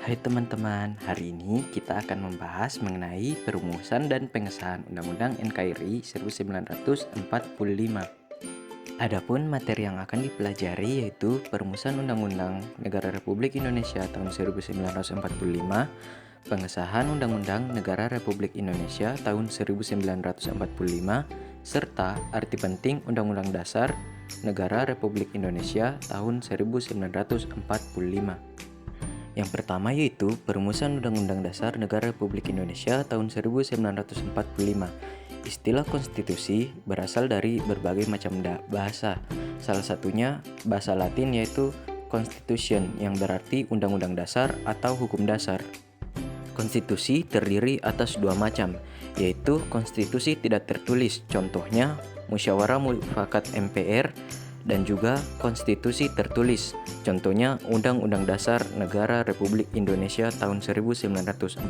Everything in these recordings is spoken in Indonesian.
Hai teman-teman, hari ini kita akan membahas mengenai perumusan dan pengesahan Undang-Undang NKRI 1945. Adapun materi yang akan dipelajari yaitu perumusan Undang-Undang Negara Republik Indonesia tahun 1945, pengesahan Undang-Undang Negara Republik Indonesia tahun 1945, serta arti penting Undang-Undang Dasar Negara Republik Indonesia tahun 1945. Yang pertama yaitu perumusan Undang-Undang Dasar Negara Republik Indonesia tahun 1945. Istilah konstitusi berasal dari berbagai macam bahasa. Salah satunya bahasa Latin yaitu constitution yang berarti undang-undang dasar atau hukum dasar. Konstitusi terdiri atas dua macam, yaitu konstitusi tidak tertulis, contohnya musyawarah mufakat MPR, dan juga konstitusi tertulis, contohnya Undang-Undang Dasar Negara Republik Indonesia tahun 1945.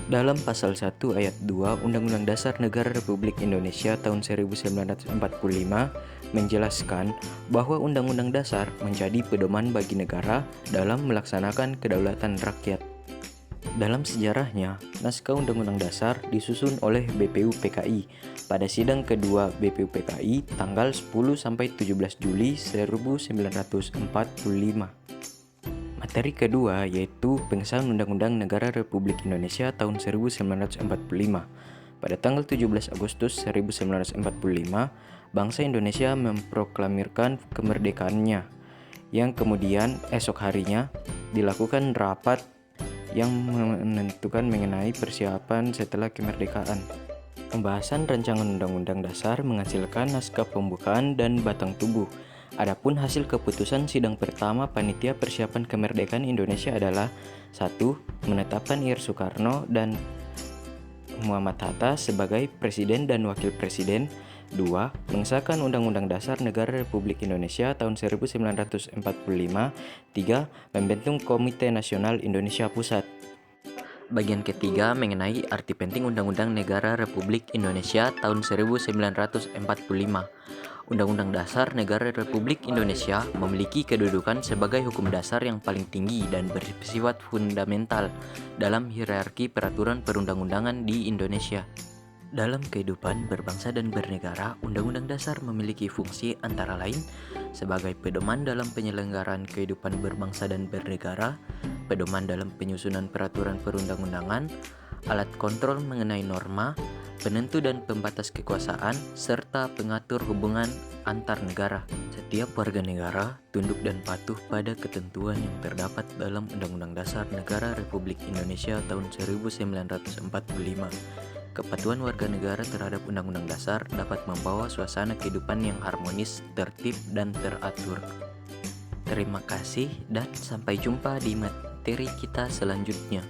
Dalam pasal 1 ayat 2 Undang-Undang Dasar Negara Republik Indonesia tahun 1945 menjelaskan bahwa Undang-Undang Dasar menjadi pedoman bagi negara dalam melaksanakan kedaulatan rakyat. Dalam sejarahnya, naskah Undang-Undang Dasar disusun oleh BPUPKI pada sidang kedua BPUPKI tanggal 10-17 Juli 1945. Materi kedua yaitu pengesahan Undang-Undang Negara Republik Indonesia tahun 1945. Pada tanggal 17 Agustus 1945, bangsa Indonesia memproklamirkan kemerdekaannya, yang kemudian esok harinya dilakukan rapat yang menentukan mengenai persiapan setelah kemerdekaan. Pembahasan rancangan Undang-Undang Dasar menghasilkan naskah pembukaan dan batang tubuh. Adapun hasil keputusan sidang pertama Panitia Persiapan Kemerdekaan Indonesia adalah 1. Menetapkan Ir Soekarno dan Muhammad Hatta sebagai Presiden dan Wakil Presiden. 2. Mengesahkan Undang-Undang Dasar Negara Republik Indonesia tahun 1945. 3. Membentuk Komite Nasional Indonesia Pusat. Bagian ketiga mengenai arti penting Undang-Undang Negara Republik Indonesia tahun 1945. Undang-Undang Dasar Negara Republik Indonesia memiliki kedudukan sebagai hukum dasar yang paling tinggi dan bersifat fundamental dalam hierarki peraturan perundang-undangan di Indonesia. Dalam kehidupan berbangsa dan bernegara, Undang-Undang Dasar memiliki fungsi antara lain sebagai pedoman dalam penyelenggaraan kehidupan berbangsa dan bernegara, pedoman dalam penyusunan peraturan perundang-undangan, alat kontrol mengenai norma, penentu dan pembatas kekuasaan, serta pengatur hubungan antar negara. Setiap warga negara tunduk dan patuh pada ketentuan yang terdapat dalam Undang-Undang Dasar Negara Republik Indonesia tahun 1945. Kepatuhan warga negara terhadap Undang-Undang Dasar dapat membawa suasana kehidupan yang harmonis, tertib, dan teratur. Terima kasih dan sampai jumpa di materi kita selanjutnya.